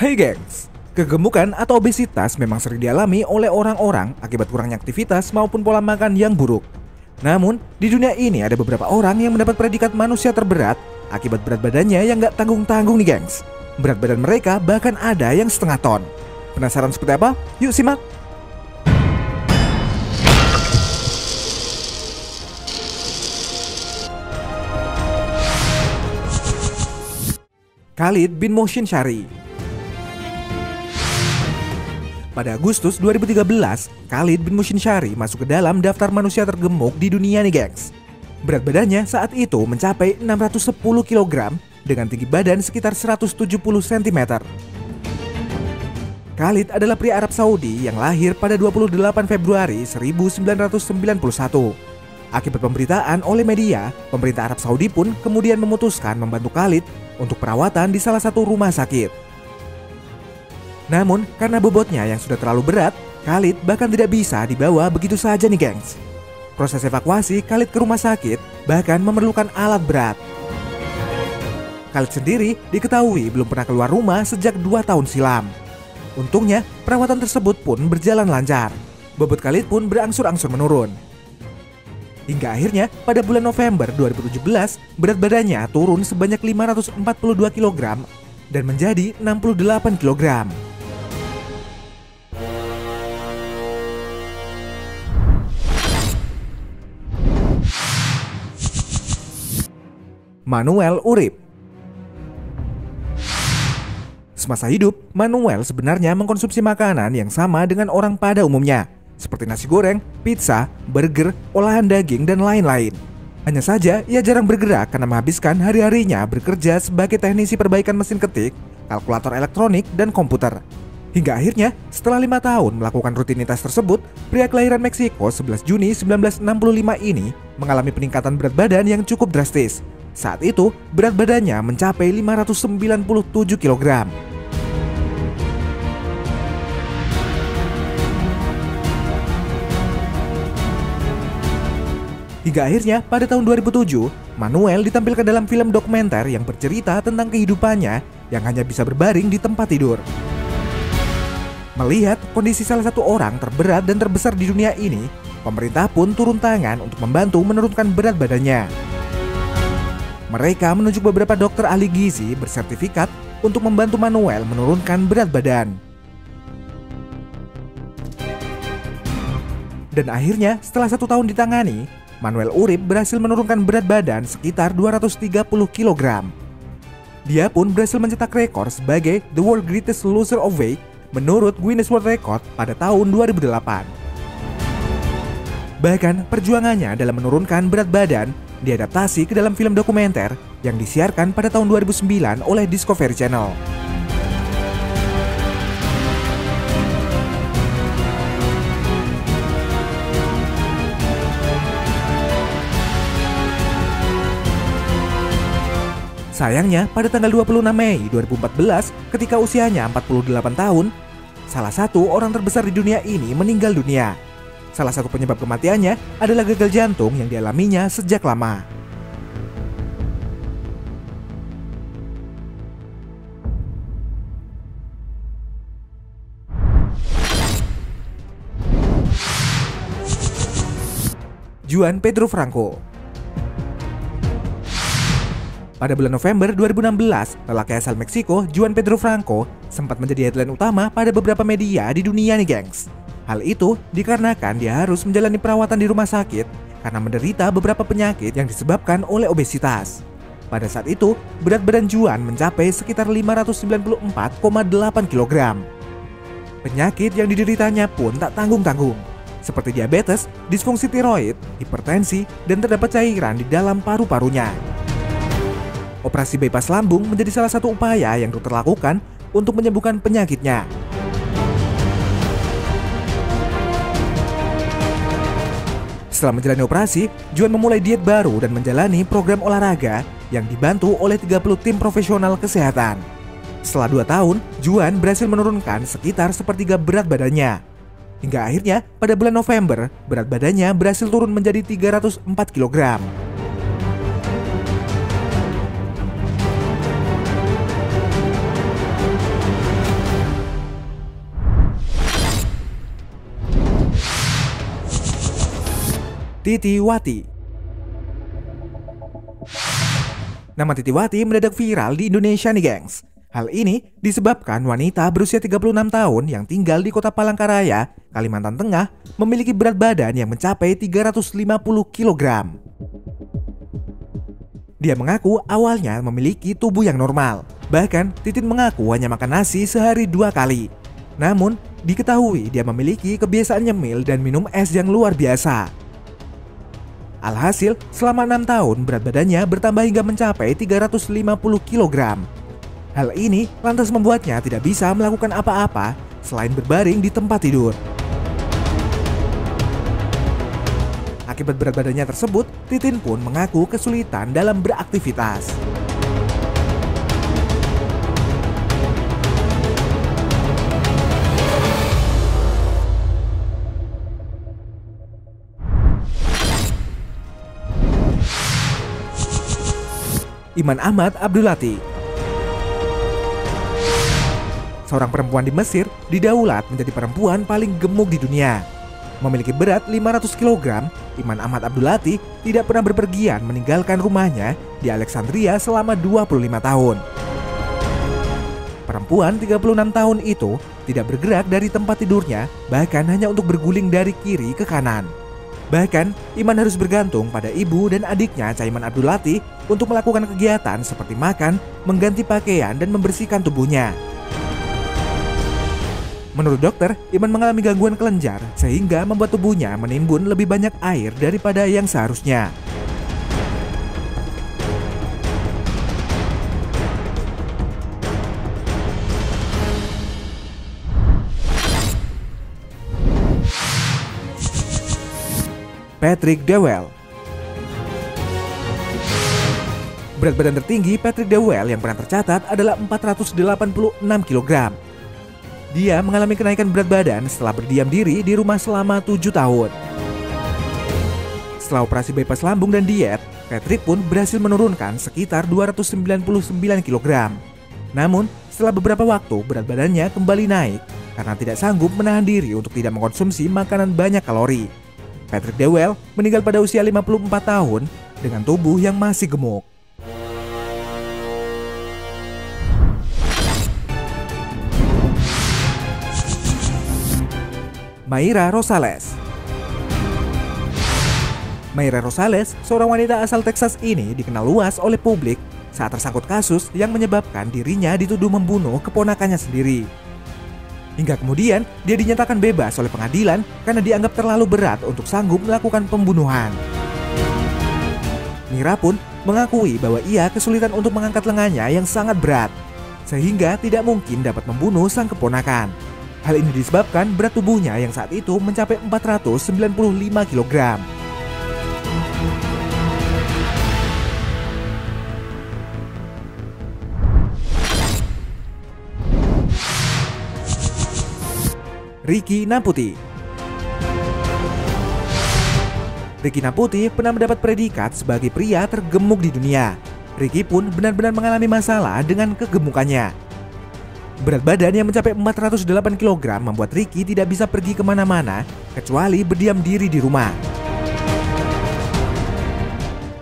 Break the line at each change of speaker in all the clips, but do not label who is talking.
Hey gengs, kegemukan atau obesitas memang sering dialami oleh orang-orang akibat kurangnya aktivitas maupun pola makan yang buruk. Namun, di dunia ini ada beberapa orang yang mendapat predikat manusia terberat akibat berat badannya yang gak tanggung-tanggung nih gengs. Berat badan mereka bahkan ada yang setengah ton. Penasaran seperti apa? Yuk simak! Khalid bin Mohsin Syari. Pada Agustus 2013, Khalid bin Mohsin Syari masuk ke dalam daftar manusia tergemuk di dunia nih gengs. Berat badannya saat itu mencapai 610 kg dengan tinggi badan sekitar 170 cm. Khalid adalah pria Arab Saudi yang lahir pada 28 Februari 1991. Akibat pemberitaan oleh media, pemerintah Arab Saudi pun kemudian memutuskan membantu Khalid untuk perawatan di salah satu rumah sakit. Namun, karena bobotnya yang sudah terlalu berat, Khalid bahkan tidak bisa dibawa begitu saja nih gengs. Proses evakuasi Khalid ke rumah sakit bahkan memerlukan alat berat. Khalid sendiri diketahui belum pernah keluar rumah sejak 2 tahun silam. Untungnya, perawatan tersebut pun berjalan lancar. Bobot Khalid pun berangsur-angsur menurun. Hingga akhirnya pada bulan November 2017, berat badannya turun sebanyak 542 kg dan menjadi 68 kg. Manuel Urip. Semasa hidup, Manuel sebenarnya mengkonsumsi makanan yang sama dengan orang pada umumnya, seperti nasi goreng, pizza, burger, olahan daging, dan lain-lain. Hanya saja, ia jarang bergerak karena menghabiskan hari-harinya bekerja sebagai teknisi perbaikan mesin ketik, kalkulator elektronik, dan komputer. Hingga akhirnya, setelah 5 tahun melakukan rutinitas tersebut, pria kelahiran Meksiko 11 Juni 1965 ini mengalami peningkatan berat badan yang cukup drastis. Saat itu, berat badannya mencapai 597 kg. Hingga akhirnya pada tahun 2007, Manuel ditampilkan dalam film dokumenter yang bercerita tentang kehidupannya yang hanya bisa berbaring di tempat tidur. Melihat kondisi salah satu orang terberat dan terbesar di dunia ini, pemerintah pun turun tangan untuk membantu menurunkan berat badannya. Mereka menunjuk beberapa dokter ahli gizi bersertifikat untuk membantu Manuel menurunkan berat badan. Dan akhirnya setelah 1 tahun ditangani, Manuel Urip berhasil menurunkan berat badan sekitar 230 kg. Dia pun berhasil mencetak rekor sebagai The World Greatest Loser of Weight menurut Guinness World Record pada tahun 2008. Bahkan perjuangannya dalam menurunkan berat badan diadaptasi ke dalam film dokumenter yang disiarkan pada tahun 2009 oleh Discovery Channel. Sayangnya, pada tanggal 26 Mei 2014, ketika usianya 48 tahun, salah satu orang terbesar di dunia ini meninggal dunia. Salah satu penyebab kematiannya adalah gagal jantung yang dialaminya sejak lama. Juan Pedro Franco. Pada bulan November 2016, lelaki asal Meksiko, Juan Pedro Franco, sempat menjadi headline utama pada beberapa media di dunia nih gengs. Hal itu dikarenakan dia harus menjalani perawatan di rumah sakit karena menderita beberapa penyakit yang disebabkan oleh obesitas. Pada saat itu, berat badan Juan mencapai sekitar 594,8 kg. Penyakit yang dideritanya pun tak tanggung-tanggung, seperti diabetes, disfungsi tiroid, hipertensi, dan terdapat cairan di dalam paru-parunya. Operasi bypass lambung menjadi salah satu upaya yang dokter lakukan untuk menyembuhkan penyakitnya. Setelah menjalani operasi, Juan memulai diet baru dan menjalani program olahraga yang dibantu oleh 30 tim profesional kesehatan. Setelah 2 tahun, Juan berhasil menurunkan sekitar sepertiga berat badannya. Hingga akhirnya, pada bulan November, berat badannya berhasil turun menjadi 304 kg. Titiwati. Nama Titiwati mendadak viral di Indonesia nih gengs. Hal ini disebabkan wanita berusia 36 tahun yang tinggal di kota Palangkaraya, Kalimantan Tengah memiliki berat badan yang mencapai 350 kg. Dia mengaku awalnya memiliki tubuh yang normal. Bahkan Titin mengaku hanya makan nasi sehari 2 kali. Namun diketahui dia memiliki kebiasaan nyemil dan minum es yang luar biasa. Alhasil, selama 6 tahun berat badannya bertambah hingga mencapai 350 kg. Hal ini lantas membuatnya tidak bisa melakukan apa-apa selain berbaring di tempat tidur. Akibat berat badannya tersebut, Titin pun mengaku kesulitan dalam beraktivitas. Iman Ahmad Abdulati. Seorang perempuan di Mesir didaulat menjadi perempuan paling gemuk di dunia. Memiliki berat 500 kg, Iman Ahmad Abdulati tidak pernah berpergian meninggalkan rumahnya di Alexandria selama 25 tahun. Perempuan 36 tahun itu tidak bergerak dari tempat tidurnya, bahkan hanya untuk berguling dari kiri ke kanan. Bahkan, Iman harus bergantung pada ibu dan adiknya Caiman Abdulati untuk melakukan kegiatan seperti makan, mengganti pakaian, dan membersihkan tubuhnya. Menurut dokter, Iman mengalami gangguan kelenjar sehingga membuat tubuhnya menimbun lebih banyak air daripada yang seharusnya. Patrick Dewell. Berat badan tertinggi Patrick Dewell yang pernah tercatat adalah 486 kg. Dia mengalami kenaikan berat badan setelah berdiam diri di rumah selama 7 tahun. Setelah operasi bypass lambung dan diet, Patrick pun berhasil menurunkan sekitar 299 kg. Namun, setelah beberapa waktu berat badannya kembali naik karena tidak sanggup menahan diri untuk tidak mengkonsumsi makanan banyak kalori. Patrick Dewell meninggal pada usia 54 tahun dengan tubuh yang masih gemuk. Mayra Rosales. Mayra Rosales, seorang wanita asal Texas ini dikenal luas oleh publik saat tersangkut kasus yang menyebabkan dirinya dituduh membunuh keponakannya sendiri. Hingga kemudian dia dinyatakan bebas oleh pengadilan karena dianggap terlalu berat untuk sanggup melakukan pembunuhan. Mira pun mengakui bahwa ia kesulitan untuk mengangkat lengannya yang sangat berat, sehingga tidak mungkin dapat membunuh sang keponakan. Hal ini disebabkan berat tubuhnya yang saat itu mencapai 495 kg. Ricky Naputi. Ricky Naputi pernah mendapat predikat sebagai pria tergemuk di dunia. Ricky pun benar-benar mengalami masalah dengan kegemukannya. Berat badan yang mencapai 408 kg membuat Ricky tidak bisa pergi kemana-mana kecuali berdiam diri di rumah.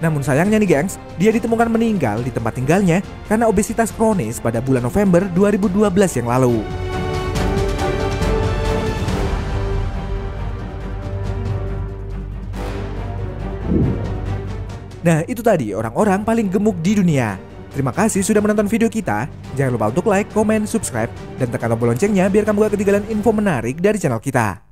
Namun sayangnya nih gengs, dia ditemukan meninggal di tempat tinggalnya karena obesitas kronis pada bulan November 2012 yang lalu. Nah, itu tadi orang-orang paling gemuk di dunia. Terima kasih sudah menonton video kita. Jangan lupa untuk like, komen, subscribe, dan tekan tombol loncengnya biar kamu gak ketinggalan info menarik dari channel kita.